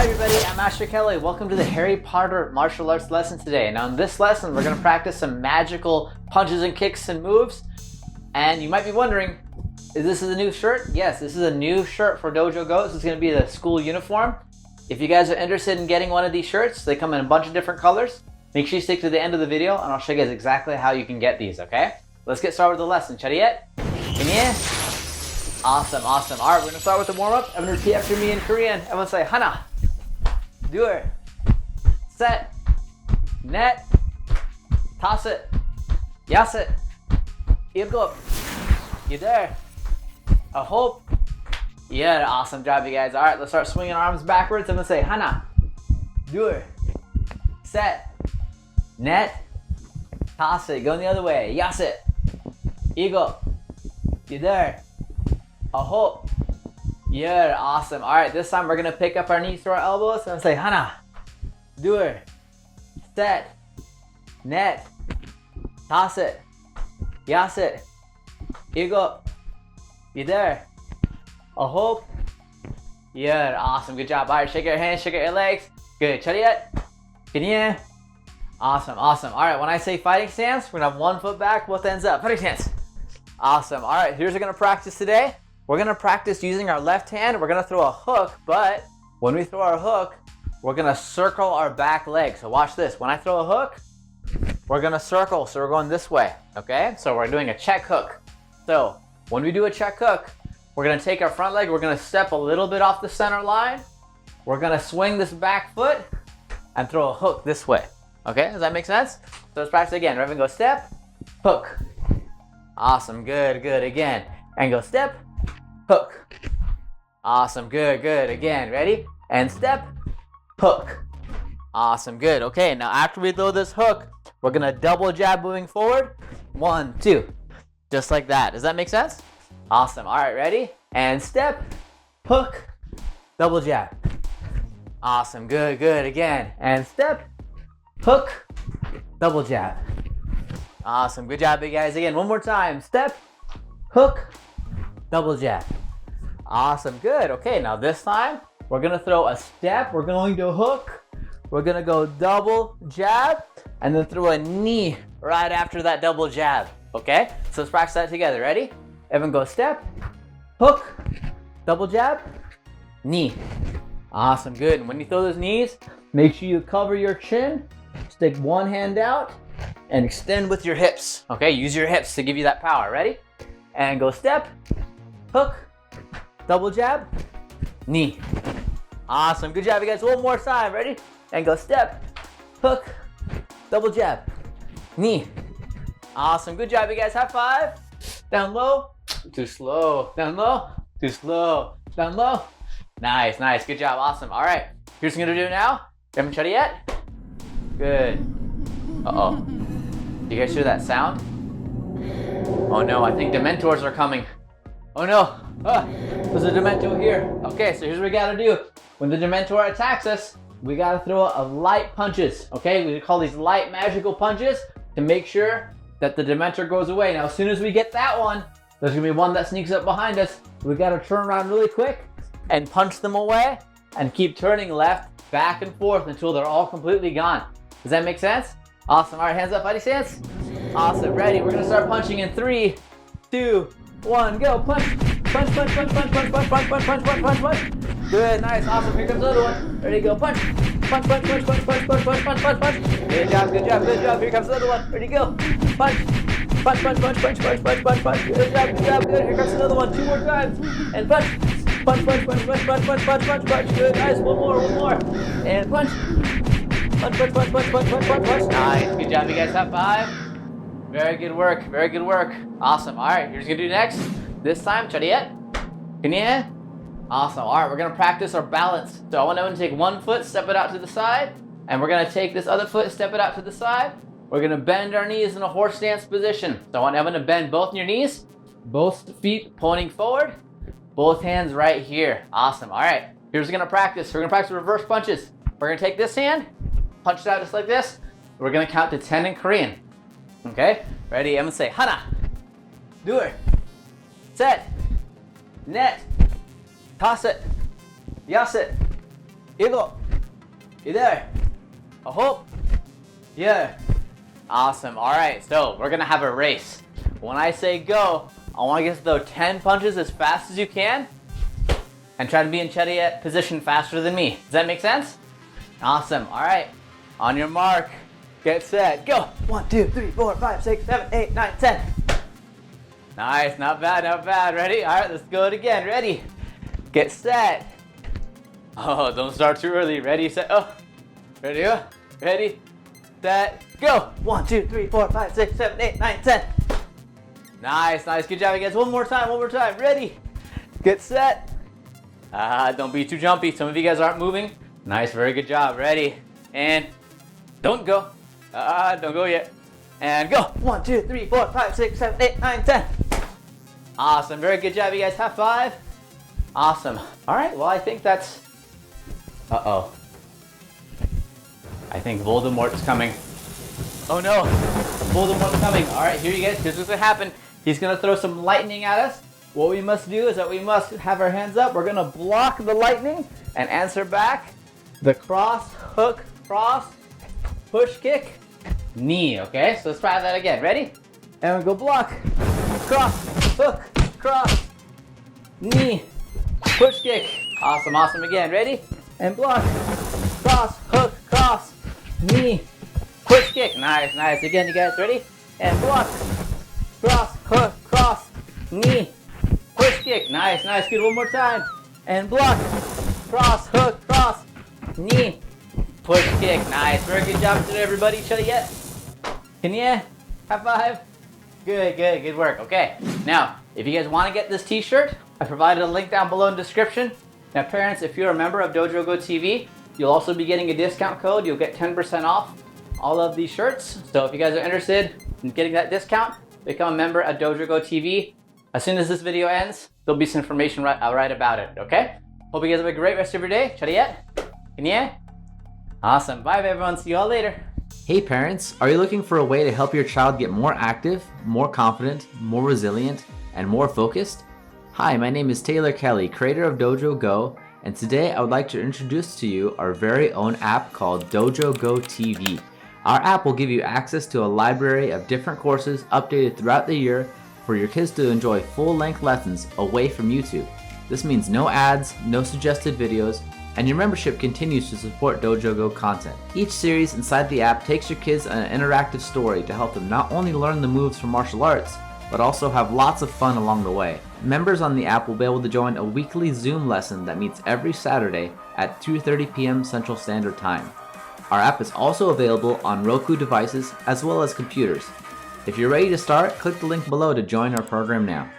Hi everybody, I'm Master Kelly. Welcome to the Harry Potter martial arts lesson today. Now in this lesson, we're going to practice some magical punches and kicks and moves. And you might be wondering, is this a new shirt? Yes, this is a new shirt for Dojo Go. This is going to be the school uniform. If you guys are interested in getting one of these shirts, they come in a bunch of different colors. Make sure you stick to the end of the video and I'll show you guys exactly how you can get these, okay? Let's get started with the lesson. Chariot? Awesome, awesome. All right, we're going to start with the warm-up. I'm going to repeat after me in Korean. I'm going to say hana, 둘, 셋, 넷, 다섯, 여섯, 일곱, 여덟, 아홉. Yeah, awesome job, you guys. All right, let's start swinging arms backwards. I'm going to say hana, 둘, 셋, 넷, 다섯. Going the other way. 여섯, 일곱, 여덟, 아홉. Yeah, awesome. All right, this time we're gonna pick up our knees to our elbows and say 하나, 둘, 셋, 넷, 다섯, 여섯, 일곱, 여덟, 아홉. Yeah, awesome. Good job. All right, shake your hands, shake your legs. Good. Chariot. Good. Awesome, awesome. All right, when I say fighting stance, we're gonna have one foot back, both ends up. Fighting stance. Awesome. All right, here's what we're gonna practice today. We're gonna practice using our left hand. We're gonna throw a hook, but when we throw our hook, we're gonna circle our back leg. So watch this. When I throw a hook, we're gonna circle. So we're going this way, okay? So we're doing a check hook. So when we do a check hook, we're gonna take our front leg. We're gonna step a little bit off the center line. We're gonna swing this back foot and throw a hook this way. Okay, does that make sense? So let's practice again. Ready? Go step, hook. Awesome, good, good. Again, and go step, hook. Awesome, good, good. Again, ready? And step, hook. Awesome, good. Okay, now after we throw this hook, we're gonna double jab moving forward. 1, 2, just like that. Does that make sense? Awesome, all right, ready? And step, hook, double jab. Awesome, good, good. Again, and step, hook, double jab. Awesome, good job, big guys. Again, one more time. Step, hook, double jab. Awesome, good. Okay, now this time, we're gonna throw a step, we're going to hook, we're gonna go double jab, and then throw a knee right after that double jab, okay? So let's practice that together. Ready? Everyone go step, hook, double jab, knee. Awesome, good. And when you throw those knees, make sure you cover your chin, stick one hand out, and extend with your hips, okay? Use your hips to give you that power. Ready? And go step, hook, double jab, knee. Awesome, good job, you guys. One more time, ready? And go step, hook, double jab, knee. Awesome, good job, you guys. High five. Down low, too slow. Down low, too slow. Down low. Nice, nice, good job, awesome. All right, here's what I'm gonna do now. You haven't tried it yet? Good. Uh-oh. Do you guys hear that sound? Oh no, I think Dementors are coming. Oh no, there's a Dementor here. Okay, so here's what we gotta do. When the Dementor attacks us, we gotta throw a light punches, okay? We call these light magical punches to make sure that the Dementor goes away. Now, as soon as we get that one, there's gonna be one that sneaks up behind us. We gotta turn around really quick and punch them away and keep turning left, back and forth until they're all completely gone. Does that make sense? Awesome, all right, hands up, fighting stance. Awesome, ready, we're gonna start punching in 3, 2, 1, go, punch, punch, punch, punch, punch, punch, punch, punch, punch, punch, punch, punch, punch. Good, nice, awesome, here comes the other one. Ready, go, punch, punch, punch, punch, punch, punch, punch, punch, punch, punch, punch. Good job, good job, good job, here comes the other one. Ready, go, punch, punch, punch, punch, punch, punch, punch, punch, punch. Good job, good, here comes another one, 2 more times. And punch, punch, punch, punch, punch, punch, punch, punch, punch, punch. Good, nice, one more. And punch. Punch, punch, punch, punch, punch, punch, punch, punch. Nice, good job, you guys. High five. Very good work, very good work. Awesome, all right, here's what we're gonna do next. This time, chariot. Kanya. Awesome, all right, we're gonna practice our balance. So I want everyone to take one foot, step it out to the side, and we're gonna take this other foot, step it out to the side. We're gonna bend our knees in a horse stance position. So I want everyone to bend both your knees, both feet pointing forward, both hands right here. Awesome, all right, here's what we're gonna practice. We're gonna practice reverse punches. We're gonna take this hand, punch it out just like this. We're gonna count to 10 in Korean. Okay, ready? I'm gonna say 하나, 둘, 셋, 넷, 다섯, 여섯, Eagle. You there? A hope. Yeah. Awesome. All right, so we're gonna have a race. When I say go, I want you guys to throw 10 punches as fast as you can and try to be in Chariot position faster than me. Does that make sense? Awesome. All right. On your mark, get set, go. 1, 2, 3, 4, 5, 6, 7, 8, 9, 10. Nice. Not bad. Not bad. Ready? All right. Let's go it again. Ready? Get set. Oh, don't start too early. Ready, set, oh. Ready, oh. Ready, set, go. 1, 2, 3, 4, 5, 6, 7, 8, 9, 10. Nice, nice. Good job, you guys. One more time. Ready, get set. Don't be too jumpy. Some of you guys aren't moving. Nice, very good job. Ready, and don't go. Don't go yet. And go. 1, 2, 3, 4, 5, 6, 7, 8, 9, 10. Awesome. Very good job, you guys. High five. Awesome. All right. Well, I think that's. Uh-oh. I think Voldemort's coming. Oh no. Voldemort's coming. All right. Here you guys. Here's what's gonna happen. He's gonna throw some lightning at us. What we must do is that we must have our hands up. We're gonna block the lightning and answer back the cross, hook, cross, push, kick, knee. Okay. So let's try that again. Ready? And we go block, cross, hook, cross, knee, push, kick. Awesome, awesome. Again, ready? And block, cross, hook, cross, knee, push, kick. Nice, nice. Again, you guys ready? And block, cross, hook, cross, knee, push, kick. Nice, nice. Good. One more time. And block, cross, hook, cross, knee, push, kick. Nice. Very good job today, everybody. Chariot. Can you? High five. Good, good, good work. Okay. Now, if you guys want to get this t-shirt, I provided a link down below in the description. Now parents, if you're a member of Dojo Go TV, you'll also be getting a discount code. You'll get 10% off all of these shirts. So if you guys are interested in getting that discount, become a member at Dojo Go TV. As soon as this video ends, there'll be some information right about it, okay? Hope you guys have a great rest of your day. Chariot? Kanya? Awesome. Bye everyone. See you all later. Hey parents, are you looking for a way to help your child get more active, more confident, more resilient, and more focused? Hi, my name is Taylor Kelly, creator of Dojo Go, and today I would like to introduce to you our very own app called Dojo Go TV. Our app will give you access to a library of different courses updated throughout the year for your kids to enjoy full-length lessons away from YouTube. This means no ads, no suggested videos, and your membership continues to support Dojo Go content. Each series inside the app takes your kids on an interactive story to help them not only learn the moves from martial arts, but also have lots of fun along the way. Members on the app will be able to join a weekly Zoom lesson that meets every Saturday at 2:30 p.m. Central Standard Time. Our app is also available on Roku devices as well as computers. If you're ready to start, click the link below to join our program now.